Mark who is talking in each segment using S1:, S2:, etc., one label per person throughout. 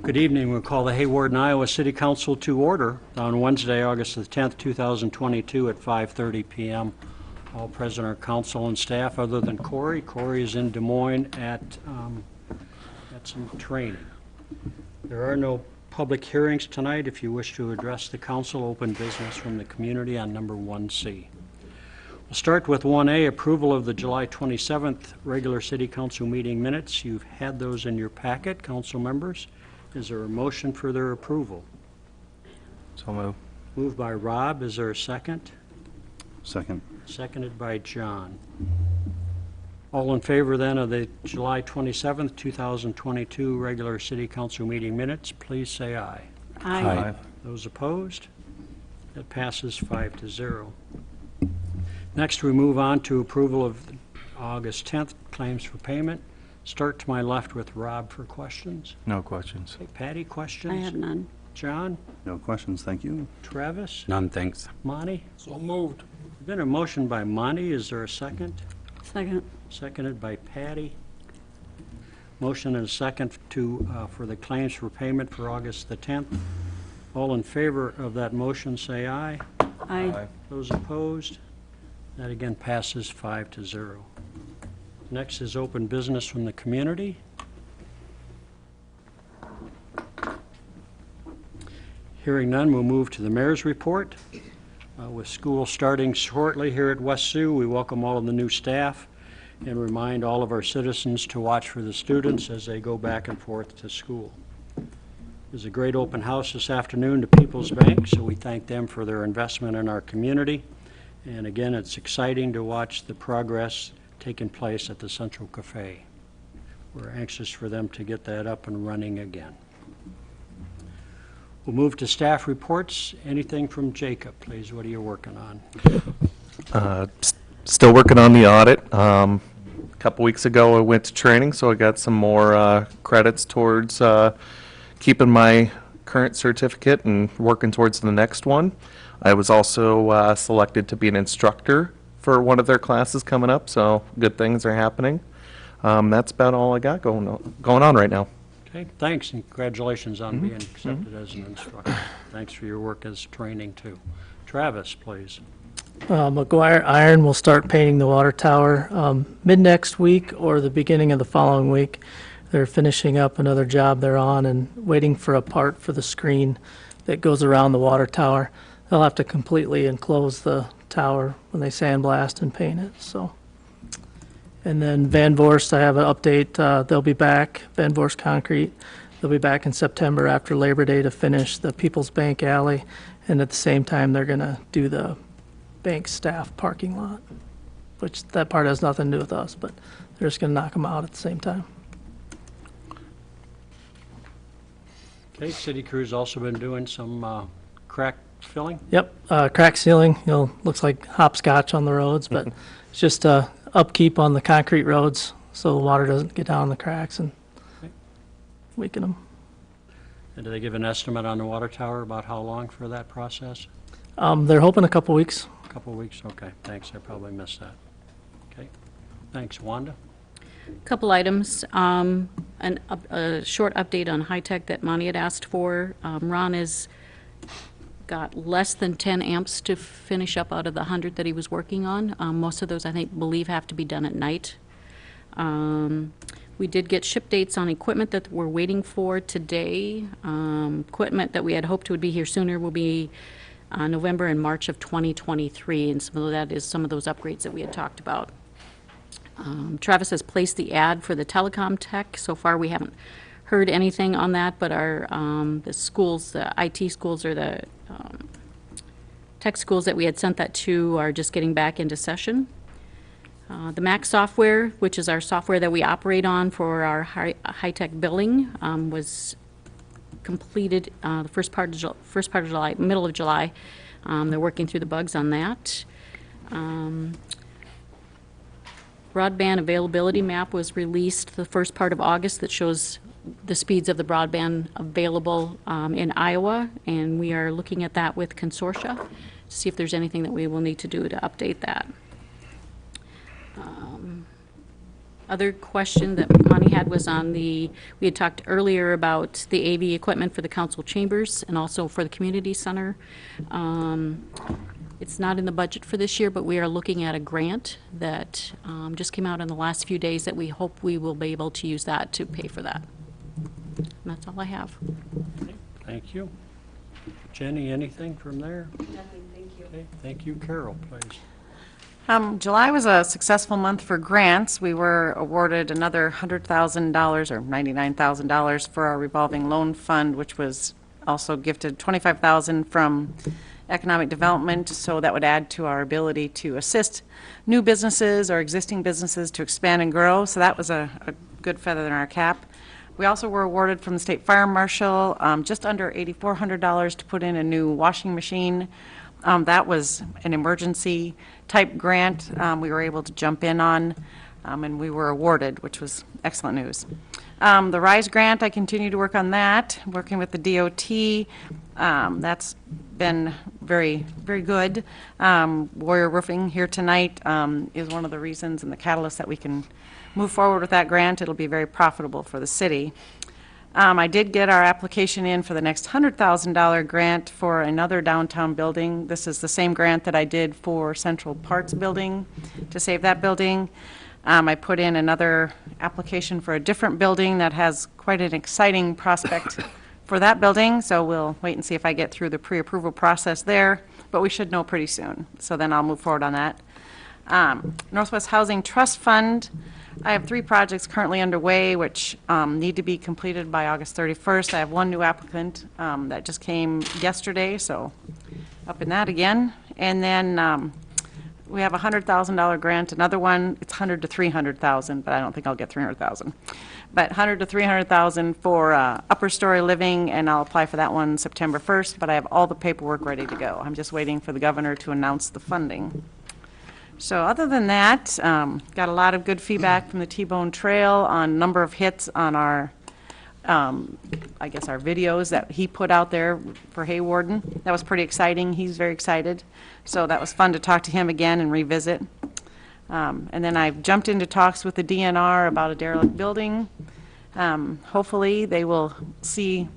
S1: Good evening. We'll call the Hawarden, Iowa City Council to order on Wednesday, August the 10th, 2022 at 5:30 p.m. All present are council and staff other than Corey. Corey is in Des Moines at some training. There are no public hearings tonight. If you wish to address the council, open business from the community on number 1C. We'll start with 1A, approval of the July 27th regular city council meeting minutes. You've had those in your packet, council members. Is there a motion for their approval?
S2: So moved.
S1: Moved by Rob. Is there a second?
S2: Second.
S1: Seconded by John. All in favor then of the July 27th, 2022 regular city council meeting minutes, please say aye.
S2: Aye.
S1: Those opposed? That passes 5-0. Next, we move on to approval of August 10th claims for payment. Start to my left with Rob for questions.
S2: No questions.
S1: Okay, Patty, questions?
S3: I have none.
S1: John?
S2: No questions, thank you.
S1: Travis?
S4: None, thanks.
S1: Monty?
S5: So moved.
S1: Been a motion by Monty. Is there a second?
S3: Second.
S1: Seconded by Patty. Motion and a second to for the claims for payment for August the 10th. All in favor of that motion say aye.
S3: Aye.
S1: Those opposed? That again passes 5-0. Next is open business from the community. Hearing none, we'll move to the mayor's report. With school starting shortly here at West Sioux, we welcome all of the new staff and remind all of our citizens to watch for the students as they go back and forth to school. There's a great open house this afternoon to People's Bank, so we thank them for their investment in our community. And again, it's exciting to watch the progress taking place at the Central Cafe. We're anxious for them to get that up and running again. We'll move to staff reports. Anything from Jacob, please? What are you working on?
S6: Still working on the audit. A couple weeks ago I went to training, so I got some more credits towards keeping my current certificate and working towards the next one. I was also selected to be an instructor for one of their classes coming up, so good things are happening. That's about all I got going on right now.
S1: Okay, thanks, and congratulations on being accepted as an instructor. Thanks for your work as training, too. Travis, please.
S7: McGuire Iron will start painting the water tower mid next week or the beginning of the following week. They're finishing up another job they're on and waiting for a part for the screen that goes around the water tower. They'll have to completely enclose the tower when they sandblast and paint it. So, and then Van Voorst, I have an update. They'll be back. Van Voorst Concrete. They'll be back in September after Labor Day to finish the People's Bank alley, and at the same time they're going to do the bank staff parking lot, which that part has nothing to do with us, but they're just going to knock them out at the same time.
S1: Okay, city crew's also been doing some crack filling.
S7: Yep, crack sealing. Looks like hopscotch on the roads, but it's just upkeep on the concrete roads so the water doesn't get down the cracks and weaken them.
S1: And do they give an estimate on the water tower about how long for that process?
S7: They're hoping a couple weeks.
S1: A couple of weeks? Okay, thanks. I probably missed that. Okay, thanks. Wanda?
S3: Couple items. A short update on high-tech that Monty had asked for. Ron has got less than 10 amps to finish up out of the 100 that he was working on. Most of those, I believe, have to be done at night. We did get ship dates on equipment that we're waiting for today. Equipment that we had hoped would be here sooner will be November and March of 2023, and some of that is some of those upgrades that we had talked about. Travis has placed the ad for the telecom tech. So far we haven't heard anything on that, but our the schools, the IT schools or the tech schools that we had sent that to are just getting back into session. The Mac software, which is our software that we operate on for our high-tech billing, was completed the first part of July, middle of July. They're working through the bugs on that. Broadband availability map was released the first part of August that shows the speeds of the broadband available in Iowa, and we are looking at that with Consortia to see if there's anything that we will need to do to update that. Other question that Monty had was on we had talked earlier about the AV equipment for the council chambers and also for the community center. It's not in the budget for this year, but we are looking at a grant that just came out in the last few days that we hope we will be able to use that to pay for that. And that's all I have.
S1: Thank you. Jenny, anything from there? Nothing, thank you. Okay, thank you. Carol, please.
S4: July was a successful month for grants. We were awarded another $100,000 or $99,000 for our revolving loan fund, which was also gifted $25,000 from economic development, so that would add to our ability to assist new businesses or existing businesses to expand and grow. So that was a good feather in our cap. We also were awarded from the State Fire Marshal just under $8,400 to put in a new washing machine. That was an emergency type grant we were able to jump in on, and we were awarded, which was excellent news. The RISE grant, I continue to work on that, working with the DOT. That's been very, very good. Warrior Roofing here tonight is one of the reasons and the catalyst that we can move forward with that grant. It'll be very profitable for the city. I did get our application in for the next $100,000 grant for another downtown building. This is the same grant that I did for Central Parks Building to save that building. I put in another application for a different building that has quite an exciting prospect for that building, so we'll wait and see if I get through the pre-approval process there, but we should know pretty soon. So then I'll move forward on that. Northwest Housing Trust Fund, I have 3 projects currently underway which need to be completed by August 31st. I have one new applicant that just came yesterday, so up in that again. And then we have a $100,000 grant, another one, it's 100 to 300,000, but I don't think I'll get 300,000. But 100 to 300,000 for upper story living, and I'll apply for that one September 1st, but I have all the paperwork ready to go. I'm just waiting for the governor to announce the funding. So other than that, got a lot of good feedback from the T-Bone Trail on a number of hits on our, I guess our videos that he put out there for Hawarden. That was pretty exciting. He's very excited. So that was fun to talk to him again and revisit. And then I've jumped into talks with the DNR about a derelict building. Hopefully they will see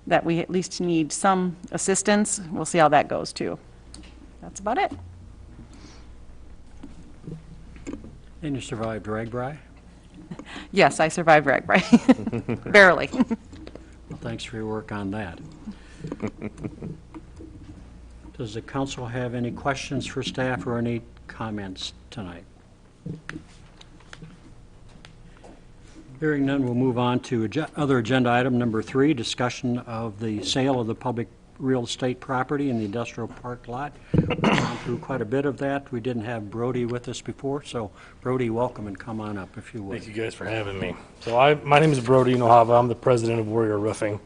S4: that we at least need some assistance. We'll see how that goes too. That's about it.
S1: And you survived Ragbri?
S4: Yes, I survived Ragbri. Barely.
S1: Well, thanks for your work on that. Does the council have any questions for staff or any comments tonight? Hearing none, we'll move on to other agenda item number 3, discussion of the sale of the public real estate property in the industrial park lot. We've gone through quite a bit of that. We didn't have Brody with us before, so Brody, welcome and come on up if you would.
S5: Thank you guys for having me. So my name is Brody Nohava. I'm the president of Warrior Roofing.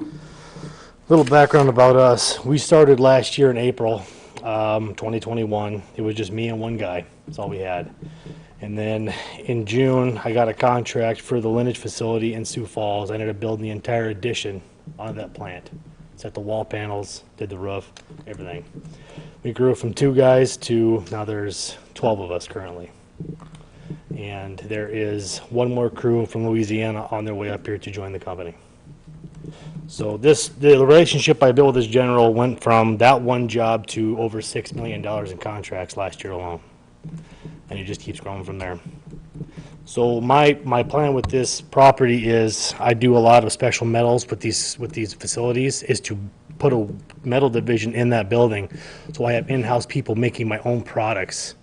S5: Little background about us. We started last year in April 2021. It was just me and one guy. That's all we had. And then in June, I got a contract for the lineage facility in Sioux Falls. I ended up building the entire addition on that plant. Set the wall panels, did the roof, everything. We grew from 2 guys to now there's 12 of us currently. And there is one more crew from Louisiana on their way up here to join the company. So the relationship I built with this general went from that one job to over $6 million in contracts last year alone. And it just keeps growing from there. So my plan with this property is I do a lot of special metals with these facilities is to put a metal division in that building. So I have in-house people making my own products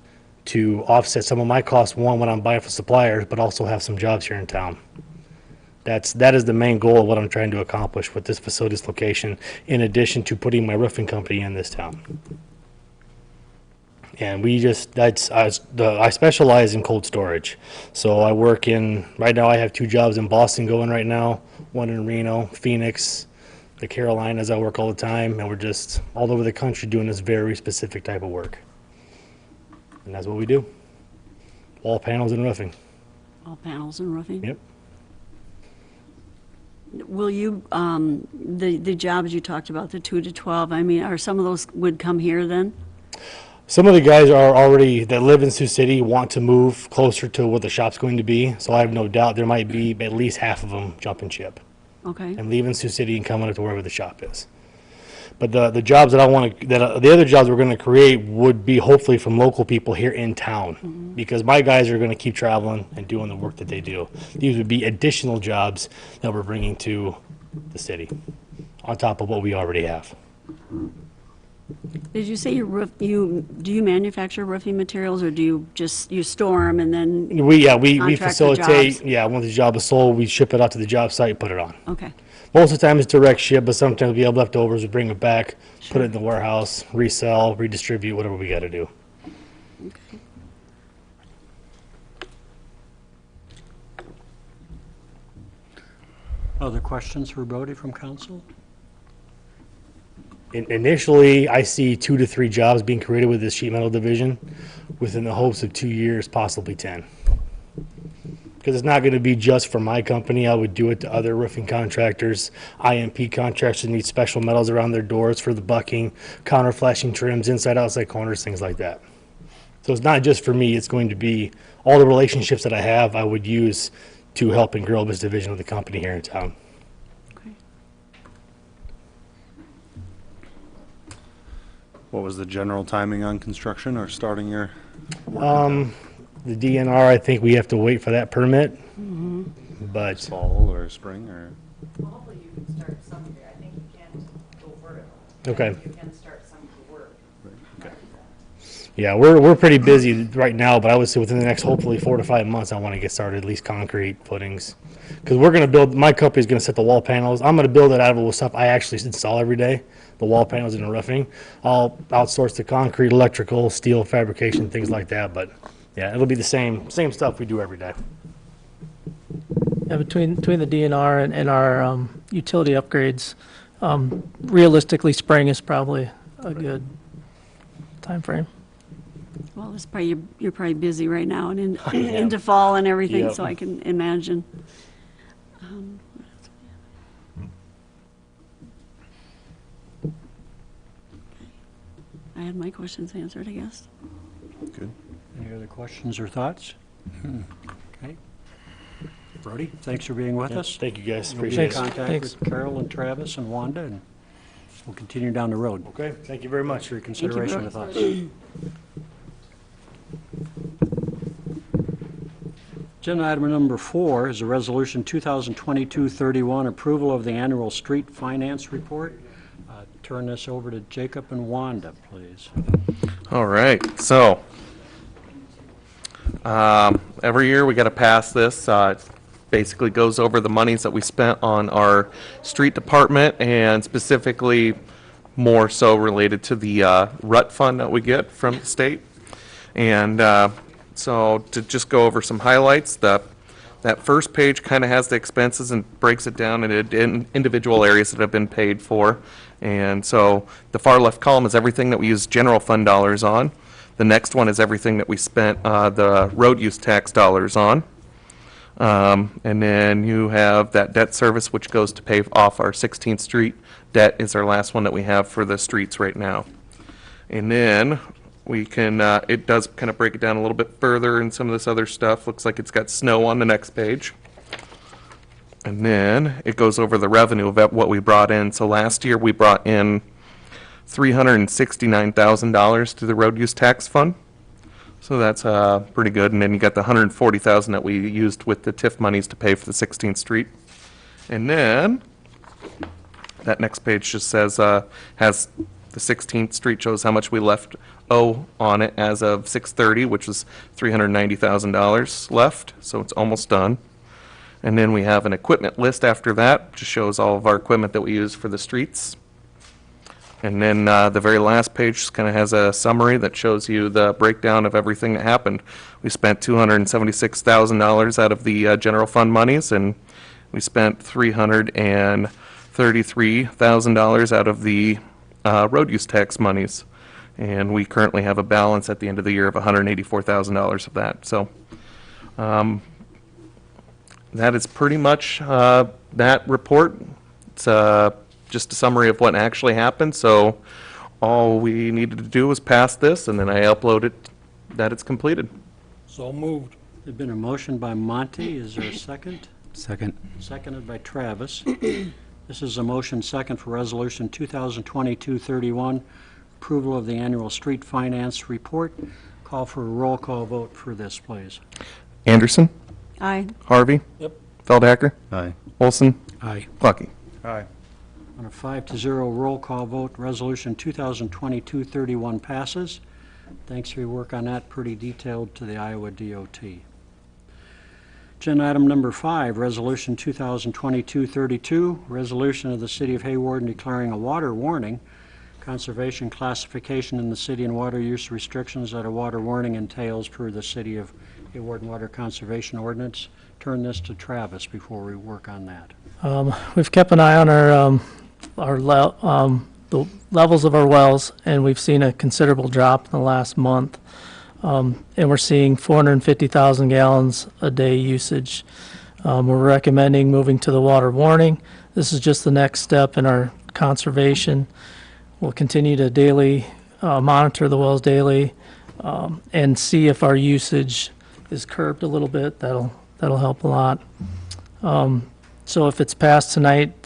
S5: to offset some of my costs, one, when I'm buying from suppliers, but also have some jobs here in town. That is the main goal of what I'm trying to accomplish with this facility's location, in addition to putting my roofing company in this town. And I specialize in cold storage. So I work right now I have 2 jobs in Boston going right now, one in Reno, Phoenix, the Carolinas. I work all the time, and we're just all over the country doing this very specific type of work. And that's what we do. Wall panels and roofing.
S8: All panels and roofing?
S5: Yep.
S8: Will you, the jobs you talked about, the 2 to 12, I mean, are some of those would come here then?
S5: Some of the guys are already, that live in Sioux City, want to move closer to what the shop's going to be, so I have no doubt there might be at least half of them jumping ship
S8: Okay.
S5: and leaving Sioux City and coming up to wherever the shop is. But the jobs that I want to, the other jobs we're going to create would be hopefully from local people here in town, because my guys are going to keep traveling and doing the work that they do. These would be additional jobs that we're bringing to the city, on top of what we already have.
S8: Did you say do you manufacture roofing materials, or do you just, you store them and then,
S5: We
S8: Contract the
S5: facilitate,
S8: jobs.
S5: yeah, once the job is sold, we ship it out to the job site, put it on.
S8: okay.
S5: Most of the time it's direct ship, but sometimes we have leftovers, we bring it back, put it in the warehouse, resell, redistribute, whatever we gotta do.
S1: Other questions for Brody from council?
S5: Initially, I see 2 to 3 jobs being created with this sheet metal division within the hopes of 2 years, possibly 10. Because it's not gonna be just for my company, I would do it to other roofing contractors, IMP contractors that need special metals around their doors for the bucking, counter flashing trims, inside, outside corners, things like that. So it's not just for me, it's going to be all the relationships that I have, I would use to help and grow this division of the company here in town.
S2: What was the general timing on construction or starting your?
S5: The DNR, I think we have to wait for that permit, but
S2: Fall or spring or?
S4: Hopefully you can start some, I think you can't go vertical.
S5: Okay.
S4: You can start some of the work.
S5: yeah, we're pretty busy right now, but I would say within the next hopefully 4 to 5 months, I want to get started, at least concrete footings. Because we're going to build, my company's going to set the wall panels. I'm going to build it out of it with stuff I actually install every day, the wall panels and the roofing. I'll outsource the concrete, electrical, steel fabrication, things like that, but yeah, it'll be the same stuff we do every day.
S7: Yeah, between the DNR and our utility upgrades, realistically, spring is probably a good time frame.
S8: Well, it's probably, you're probably busy right now and into fall and everything,
S5: Yep.
S8: so I can imagine. I had my questions answered, I guess.
S2: Good.
S1: Any other questions or thoughts? Okay. Brody, thanks for being with us.
S5: Thank you, guys,
S1: You'll be in
S5: appreciate it.
S1: contact
S7: Thanks.
S1: with Carol and Travis and Wanda, and we'll continue down the road.
S5: Okay, thank you very much.
S1: For your consideration with us. Agenda item number 4 is a resolution 2022-31, approval of the annual street finance report. Turn this over to Jacob and Wanda, please.
S6: All right, so every year we got to pass this. It basically goes over the monies that we spent on our street department, and specifically more so related to the RUT fund that we get from the state. And so to just go over some highlights, that first page kind of has the expenses and breaks it down into individual areas that have been paid for. And so the far left column is everything that we use general fund dollars on. The next one is everything that we spent the road use tax dollars on. And then you have that debt service, which goes to pay off our 16th Street debt, is our last one that we have for the streets right now. And then we can, it does kind of break it down a little bit further and some of this other stuff. Looks like it's got snow on the next page. And then it goes over the revenue of what we brought in. So last year we brought in $369,000 to the road use tax fund. So that's pretty good. And then you got the $140,000 that we used with the TIF monies to pay for the 16th Street. And then that next page just says, has the 16th Street, shows how much we left owe on it as of 6/30, which was $390,000 left. So it's almost done. And then we have an equipment list after that, which shows all of our equipment that we use for the streets. And then the very last page just kind of has a summary that shows you the breakdown of everything that happened. We spent $276,000 out of the general fund monies, and we spent $333,000 out of the road use tax monies. And we currently have a balance at the end of the year of $184,000 of that. So that is pretty much that report. It's just a summary of what actually happened. So all we needed to do was pass this, and then I upload it, that it's completed.
S1: So moved. There's been a motion by Monty. Is there a second?
S2: Second.
S1: Seconded by Travis. This is a motion second for Resolution 2022-31, approval of the annual street finance report. Call for a roll call vote for this, please.
S6: Anderson,
S8: Aye.
S6: Harvey.
S1: Yep.
S6: Feldhacker,
S2: Aye.
S6: Olson,
S1: Aye.
S6: Clucky.
S2: Aye.
S1: On a 5-0 roll call vote, Resolution 2022-31 passes. Thanks for your work on that, pretty detailed to the Iowa DOT. Agenda item number 5, Resolution 2022-32, resolution of the City of Hawarden declaring a water warning, conservation classification in the city and water use restrictions that a water warning entails per the City of Hawarden Water Conservation Ordinance. Turn this to Travis before we work on that.
S7: We've kept an eye on the levels of our wells, and we've seen a considerable drop in the last month. And we're seeing 450,000 gallons a day usage. We're recommending moving to the water warning. This is just the next step in our conservation. We'll continue to daily monitor the wells daily and see if our usage is curbed a little bit. That'll help a lot. So if it's passed tonight,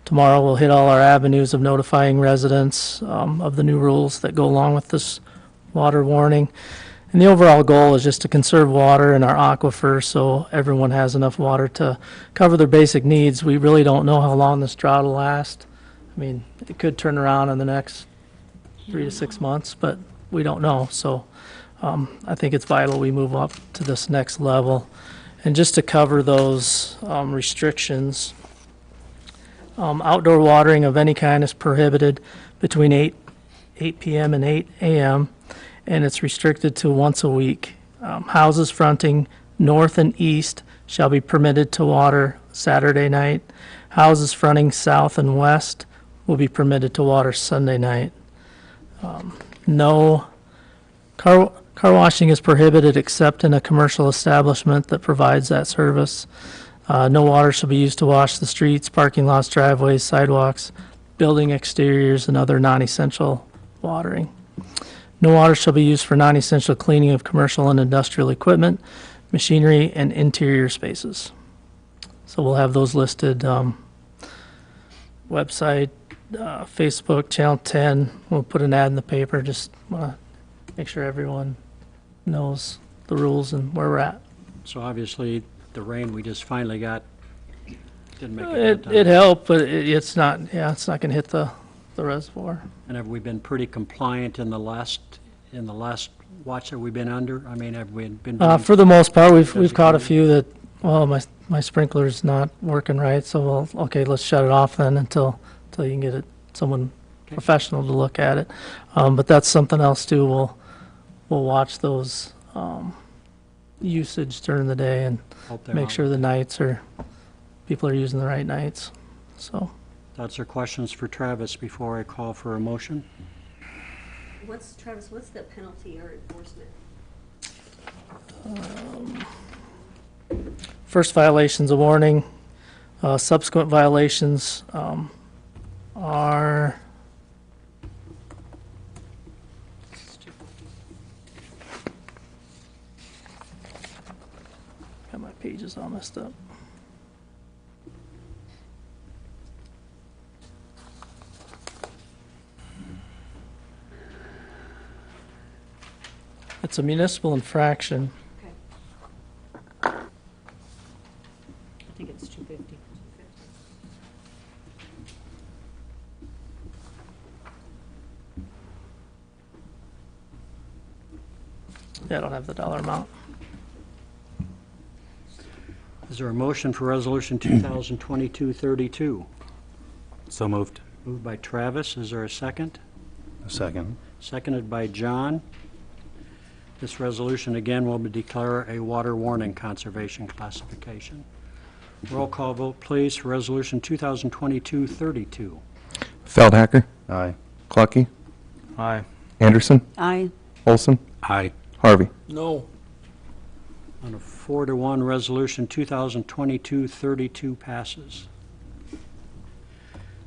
S7: tomorrow we'll hit all our avenues of notifying residents of the new rules that go along with this water warning. And the overall goal is just to conserve water in our aquifer so everyone has enough water to cover their basic needs. We really don't know how long this drought will last. I mean, it could turn around in the next 3 to 6 months, but we don't know. So I think it's vital we move up to this next level. And just to cover those restrictions, outdoor watering of any kind is prohibited between 8 p.m. and 8 a.m., and it's restricted to once a week. Houses fronting north and east shall be permitted to water Saturday night. Houses fronting south and west will be permitted to water Sunday night. No car washing is prohibited except in a commercial establishment that provides that service. No water shall be used to wash the streets, parking lots, driveways, sidewalks, building exteriors, and other non-essential watering. No water shall be used for non-essential cleaning of commercial and industrial equipment, machinery, and interior spaces. So we'll have those listed. Website, Facebook, Channel 10. We'll put an ad in the paper. Just want to make sure everyone knows the rules and where we're at.
S1: So obviously, the rain we just finally got didn't make it.
S7: It helped, but it's not. Yeah, it's not going to hit the reservoir.
S1: And have we been pretty compliant in the last watch that we've been under? I mean, have we been doing?
S7: For the most part, we've caught a few that. Well, my sprinkler's not working right, so okay, let's shut it off then until you can get someone professional to look at it. But that's something else too. We'll watch those usage during the day and
S1: Hope they're
S7: make
S1: on.
S7: sure the nights people are using the right nights. So
S1: Thoughts or questions for Travis before I call for a motion?
S8: What's the penalty or enforcement?
S7: first violation's a warning. Subsequent violations are got my pages all messed up. It's a municipal infraction.
S8: I think it's 250.
S7: Yeah, I don't have the dollar amount.
S1: Is there a motion for Resolution 2022-32?
S2: So moved.
S1: Moved by Travis. Is there a second?
S2: A second.
S1: Seconded by John. This resolution again will declare a water warning conservation classification. Roll call vote, please, for Resolution 2022-32.
S6: Feldhacker,
S2: Aye.
S6: Clucky,
S2: Aye.
S6: Anderson,
S8: Aye.
S6: Olson,
S2: Aye.
S6: Harvey.
S1: No. On a 4-1, Resolution 2022-32 passes.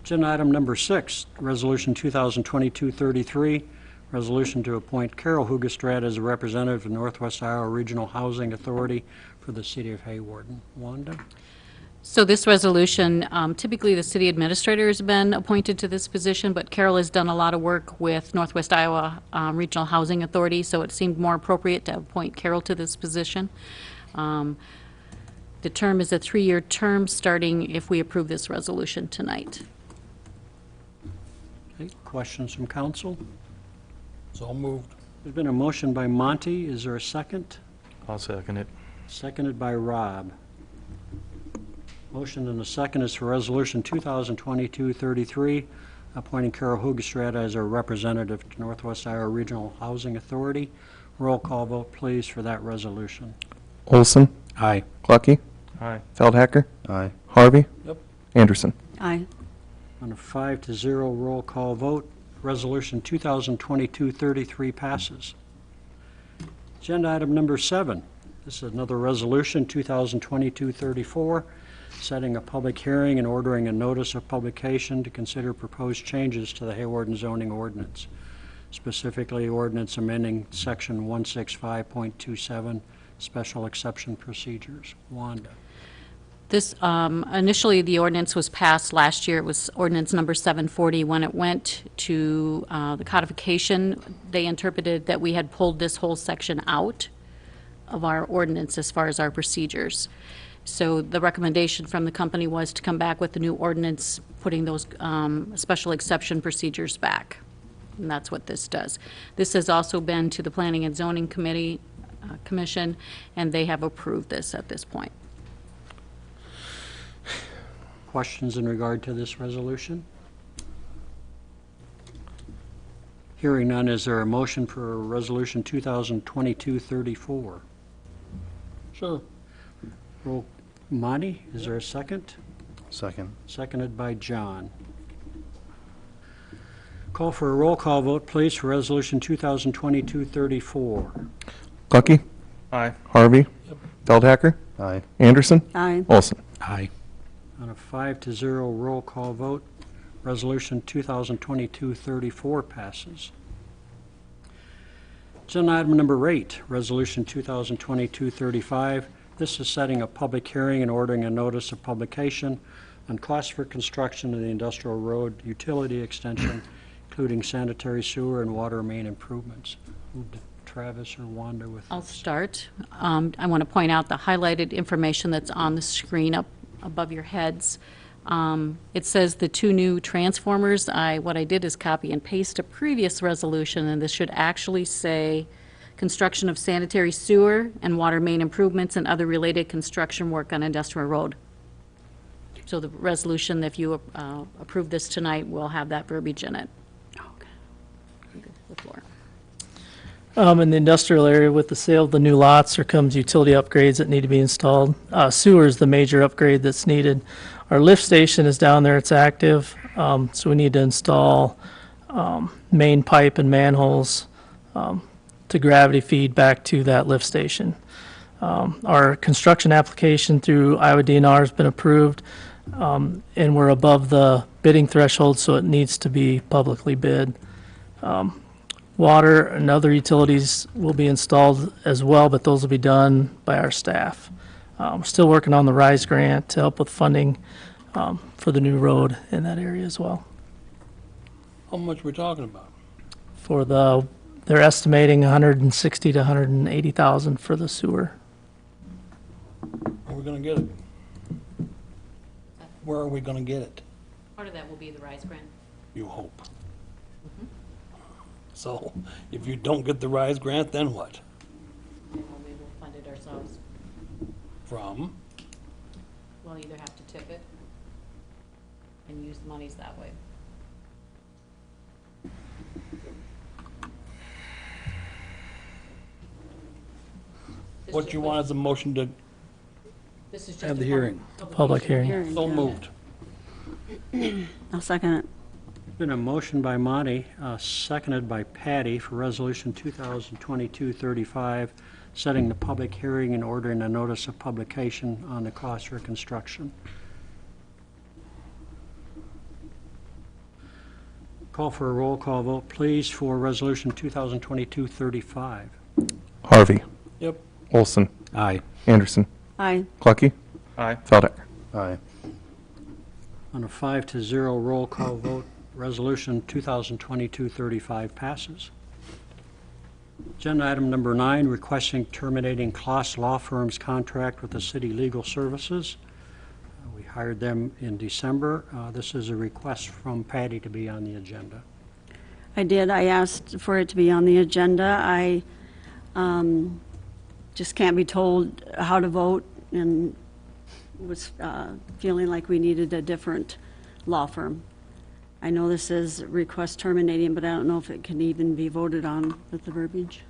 S1: Agenda item number 6, Resolution 2022-33, resolution to appoint Carol Hugestrad as a representative of Northwest Iowa Regional Housing Authority for the city of Hawarden. Wanda?
S3: So this resolution, typically the city administrator has been appointed to this position, but Carol has done a lot of work with Northwest Iowa Regional Housing Authority, so it seemed more appropriate to appoint Carol to this position. The term is a 3-year term, starting if we approve this resolution tonight.
S1: Okay, questions from council?
S5: So moved.
S1: There's been a motion by Monty. Is there a second?
S5: I'll second it.
S1: Seconded by Rob. Motion and a second is for Resolution 2022-33, appointing Carol Hugestrad as our representative to Northwest Iowa Regional Housing Authority. Roll call vote, please, for that resolution.
S6: Olson.
S2: Aye.
S6: Clucky.
S5: Aye.
S6: Feldhacker.
S2: Aye.
S6: Harvey.
S5: Yep.
S6: Anderson.
S8: Aye.
S1: On a 5-0 roll call vote, Resolution 2022-33 passes. Agenda item number 7. This is another resolution, 2022-34, setting a public hearing and ordering a notice of publication to consider proposed changes to the Hawarden zoning ordinance, specifically ordinance amending section 165.27, special exception procedures. Wanda?
S3: This, initially, the ordinance was passed last year. It was ordinance number 740. When it went to the codification, they interpreted that we had pulled this whole section out of our ordinance as far as our procedures. So the recommendation from the company was to come back with the new ordinance, putting those special exception procedures back. And that's what this does. This has also been to the Planning and Zoning Commission, and they have approved this at this point.
S1: Questions in regard to this resolution? Hearing none, is there a motion for Resolution 2022-34?
S5: Sure.
S1: Roll, Monty, is there a second?
S2: Second.
S1: Seconded by John. Call for a roll call vote, please, for Resolution 2022-34.
S6: Clucky.
S5: Aye.
S6: Harvey. Feldhacker.
S2: Aye.
S6: Anderson.
S8: Aye.
S6: Olson.
S5: Aye.
S1: On a 5-0 roll call vote, Resolution 2022-34 passes. Agenda item number 8, Resolution 2022-35. This is setting a public hearing and ordering a notice of publication on costs for construction of the industrial road utility extension, including sanitary sewer and water main improvements. Move to Travis or Wanda with
S3: I'll
S1: this.
S3: start. I want to point out the highlighted information that's on the screen up above your heads. It says the 2 new transformers. What I did is copy and paste a previous resolution, and this should actually say construction of sanitary sewer and water main improvements and other related construction work on industrial road. So the resolution, if you approve this tonight, will have that verbiage in it. The floor.
S7: In the industrial area, with the sale of the new lots, there comes utility upgrades that need to be installed. Sewer is the major upgrade that's needed. Our lift station is down there, it's active, so we need to install main pipe and manholes to gravity feed back to that lift station. Our construction application through Iowa DNR has been approved, and we're above the bidding threshold, so it needs to be publicly bid. Water and other utilities will be installed as well, but those will be done by our staff. We're still working on the RISE grant to help with funding for the new road in that area as well.
S9: How much are we talking about?
S7: They're estimating 160 to 180,000 for the sewer.
S9: Where are we gonna get it? Where are we gonna get it?
S3: Part of that will be the RISE grant.
S9: You hope. So, if you don't get the RISE grant, then what?
S3: And we will fund it ourselves.
S9: From?
S3: We'll either have to tip it and use the monies that way. This
S9: What
S3: just
S9: you
S3: was-
S9: want is a motion to,
S3: This is just
S9: have
S3: a
S9: the hearing.
S7: Public hearing.
S8: Hearing,
S9: so
S8: yeah.
S9: moved.
S8: I'll second it.
S1: Been a motion by Monty, seconded by Patty for Resolution 2022-35, setting the public hearing and ordering a notice of publication on the cost for construction. Call for a roll call vote, please, for Resolution 2022-35.
S6: Harvey.
S9: Yep.
S6: Olson.
S2: Aye.
S6: Anderson.
S8: Aye.
S6: Clucky.
S2: Aye.
S6: Feldek.
S2: Aye.
S1: On a 5-0 roll call vote, Resolution 2022-35 passes. Agenda item number 9, requesting terminating Kloss Law Firm's contract with the city legal services. We hired them in December. This is a request from Patty to be on the agenda.
S8: I did. I asked for it to be on the agenda. I just can't be told how to vote and was feeling like we needed a different law firm. I know this is request terminating, but I don't know if it can even be voted on with the verbiage.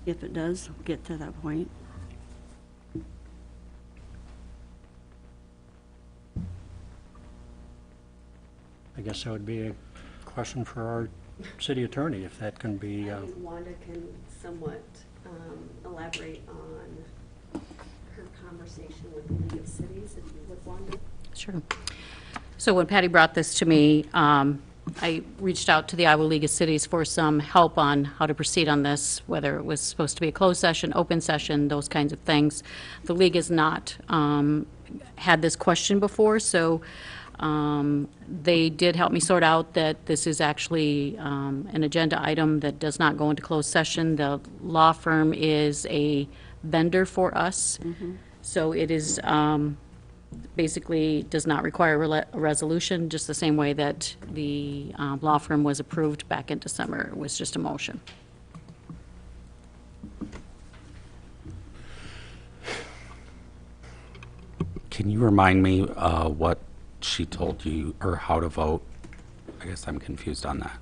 S8: If it does get to that point.
S1: I guess that would be a question for our city attorney, if that can be,
S10: I think Wanda can somewhat elaborate on her conversation with the League of Cities, if you would, Wanda.
S3: Sure. So when Patty brought this to me, I reached out to the Iowa League of Cities for some help on how to proceed on this, whether it was supposed to be a closed session, open session, those kinds of things. The league has not had this question before, so they did help me sort out that this is actually an agenda item that does not go into closed session. The law firm is a vendor for us, so it is basically does not require a resolution, just the same way that the law firm was approved back in December. It was just a motion.
S11: Can you remind me what she told you or how to vote? I guess I'm confused on that.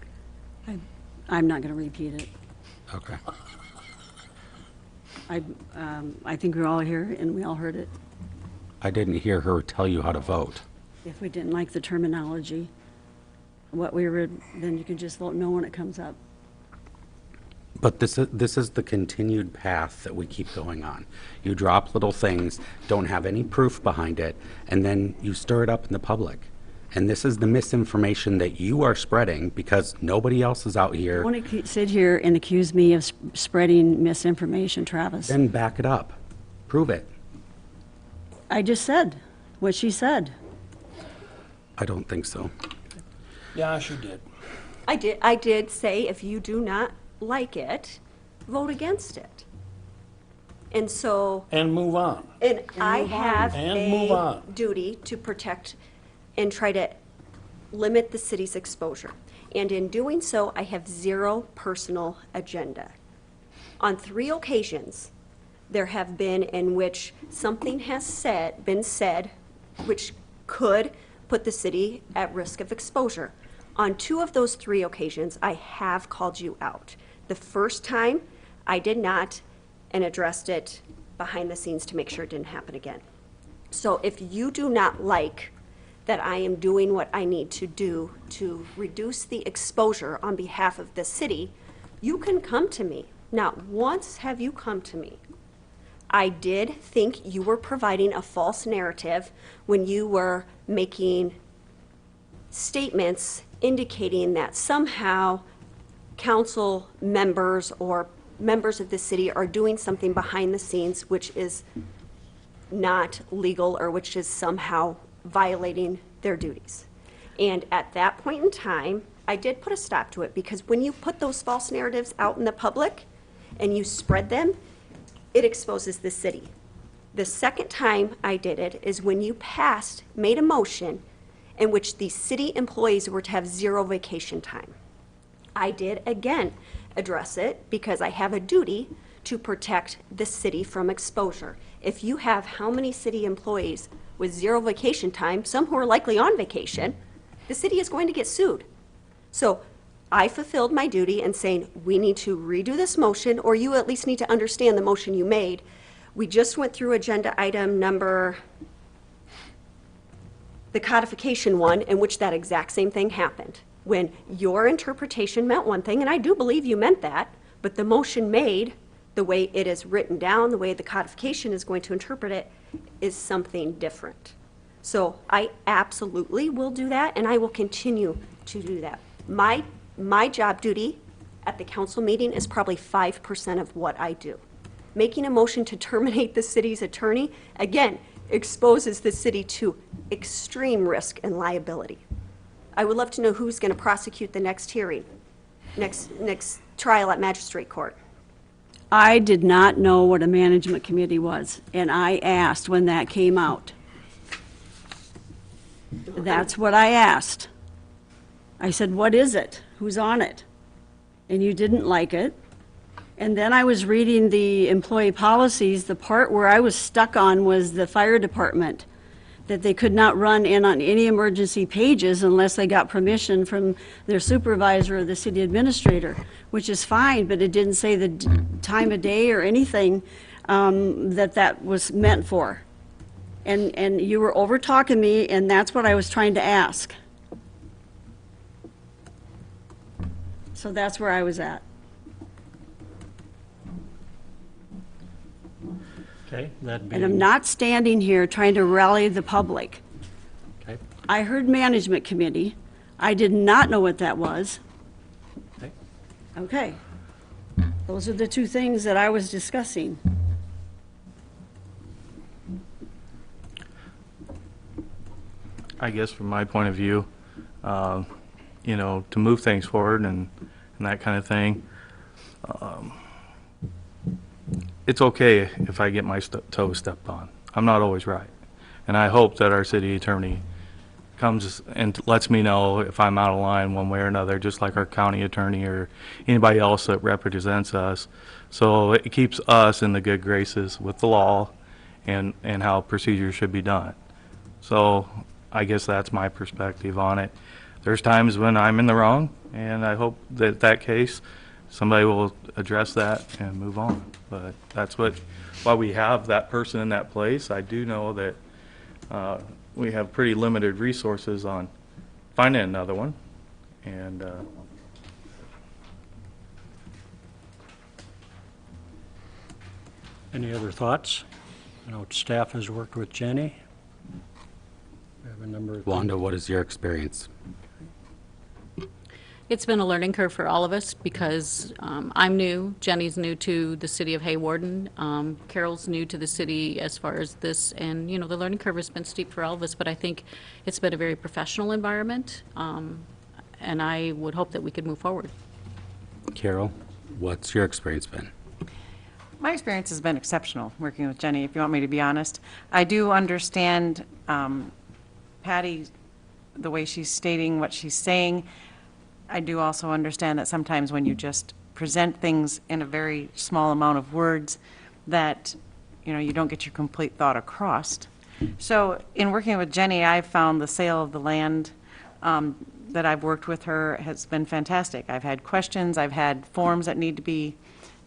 S8: I'm not going to repeat it.
S11: Okay.
S8: I think we're all here and we all heard it.
S11: I didn't hear her tell you how to vote.
S8: If we didn't like the terminology, what we read, then you can just vote no when it comes up.
S11: But this is the continued path that we keep going on. You drop little things, don't have any proof behind it, and then you stir it up in the public. And this is the misinformation that you are spreading because nobody else is out here.
S8: You want to sit here and accuse me of spreading misinformation, Travis?
S11: Then back it up. Prove it.
S8: I just said what she said.
S11: I don't think so.
S9: Yeah, she did.
S10: I did say if you do not like it, vote against it. And so,
S9: And move on.
S10: and I have
S9: And move
S10: a
S9: on.
S10: duty to protect and try to limit the city's exposure. And in doing so, I have zero personal agenda. On 3 occasions, there have been in which something has been said which could put the city at risk of exposure. On 2 of those 3 occasions, I have called you out. The first time, I did not and addressed it behind the scenes to make sure it didn't happen again. So if you do not like that I am doing what I need to do to reduce the exposure on behalf of the city, you can come to me. Not once have you come to me. I did think you were providing a false narrative when you were making statements indicating that somehow council members or members of the city are doing something behind the scenes which is not legal or which is somehow violating their duties. And at that point in time, I did put a stop to it because when you put those false narratives out in the public and you spread them, it exposes the city. The second time I did it is when you made a motion in which the city employees were to have 0 vacation time. I did again address it because I have a duty to protect the city from exposure. If you have how many city employees with 0 vacation time, some who are likely on vacation, the city is going to get sued. So I fulfilled my duty in saying we need to redo this motion, or you at least need to understand the motion you made. We just went through agenda item number, the codification one, in which that exact same thing happened. When your interpretation meant one thing, and I do believe you meant that, but the motion made, the way it is written down, the way the codification is going to interpret it, is something different. So I absolutely will do that, and I will continue to do that. My job duty at the council meeting is probably 5% of what I do. Making a motion to terminate the city's attorney, again, exposes the city to extreme risk and liability. I would love to know who's going to prosecute the next hearing, next trial at magistrate court.
S8: I did not know what a management committee was, and I asked when that came out. That's what I asked. I said, what is it? Who's on it? And you didn't like it. And then I was reading the employee policies. The part where I was stuck on was the fire department, that they could not run in on any emergency pages unless they got permission from their supervisor or the city administrator, which is fine, but it didn't say the time of day or anything that was meant for. And you were over-talking me, and that's what I was trying to ask. So that's where I was at.
S1: Okay, that
S8: And I'm
S1: being,
S8: not standing here trying to rally the public.
S1: okay,
S8: I heard management committee. I did not know what that was.
S1: okay.
S8: Okay. Those are the two things that I was discussing.
S12: I guess from my point of view, you know, to move things forward and that kind of thing, it's okay if I get my toes stepped on. I'm not always right. And I hope that our city attorney comes and lets me know if I'm out of line one way or another, just like our county attorney or anybody else that represents us. So it keeps us in the good graces with the law and how procedures should be done. So I guess that's my perspective on it. There's times when I'm in the wrong, and I hope that case, somebody will address that and move on. But that's why we have that person in that place. I do know that we have pretty limited resources on finding another one. And
S1: Any other thoughts? I know staff has worked with Jenny. We have a number of.
S11: Wanda, what is your experience?
S3: It's been a learning curve for all of us because I'm new, Jenny's new to the city of Hawarden, Carol's new to the city as far as this, and, you know, the learning curve has been steep for all of us, but I think it's been a very professional environment, and I would hope that we could move forward.
S11: Carol, what's your experience been?
S4: My experience has been exceptional working with Jenny, if you want me to be honest. I do understand Patty, the way she's stating what she's saying. I do also understand that sometimes when you just present things in a very small amount of words that, you know, you don't get your complete thought across. So in working with Jenny, I've found the sale of the land that I've worked with her has been fantastic. I've had questions, I've had forms that need to be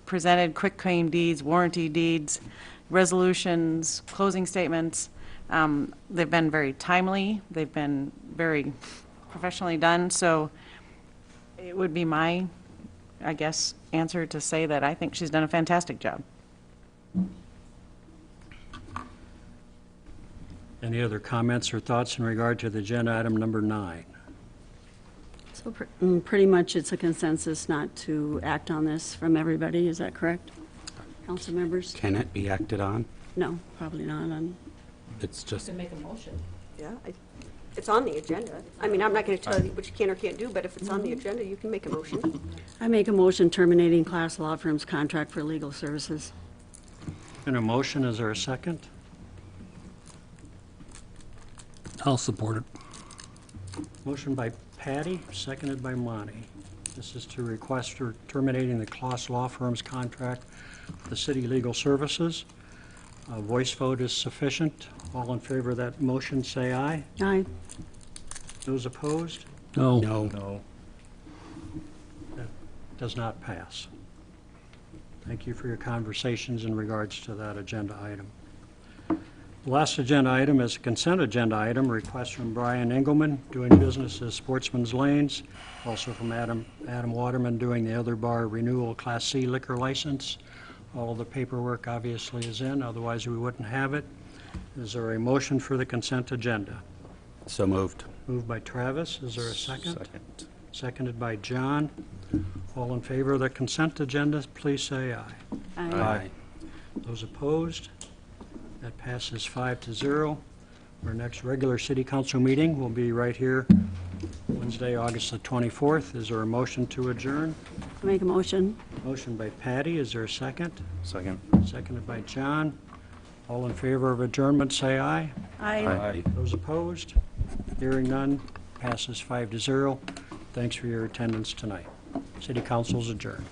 S4: presented, quitclaim deeds, warranty deeds, resolutions, closing statements. They've been very timely, they've been very professionally done, so it would be my, I guess, answer to say that I think she's done a fantastic job.
S1: Any other comments or thoughts in regard to the agenda item number 9?
S8: So pretty much it's a consensus not to act on this from everybody, is that correct? Council members?
S11: Can it be acted on?
S8: No, probably not.
S11: It's just,
S3: Make a motion.
S10: Yeah, it's on the agenda. I mean, I'm not going to tell you what you can or can't do, but if it's on the agenda, you can make a motion.
S8: I make a motion terminating Class Law Firm's contract for legal services.
S1: In a motion, is there a second?
S9: I'll support it.
S1: Motion by Patty, seconded by Monty. This is to request for terminating the Class Law Firm's contract for the city legal services. A voice vote is sufficient. All in favor of that motion, say aye.
S8: Aye.
S1: Those opposed?
S9: No.
S11: no.
S1: That does not pass. Thank you for your conversations in regards to that agenda item. The last agenda item is a consent agenda item, request from Brian Engelman, doing business as Sportsman's Lanes, also from Adam Waterman, doing the Other Bar renewal Class C liquor license. All the paperwork obviously is in, otherwise we wouldn't have it. Is there a motion for the consent agenda?
S11: So moved.
S1: Moved by Travis. Is there a second?
S2: Second.
S1: Seconded by John. All in favor of the consent agenda, please say aye.
S8: Aye.
S1: Those opposed? That passes 5-0. Our next regular city council meeting will be right here Wednesday, August the 24th. Is there a motion to adjourn?
S8: Make a motion.
S1: Motion by Patty. Is there a second?
S2: Second.
S1: Seconded by John. All in favor of adjournment, say aye.
S8: Aye.
S1: Those opposed? Hearing none, passes 5-0. Thanks for your attendance tonight. City Council's adjourned.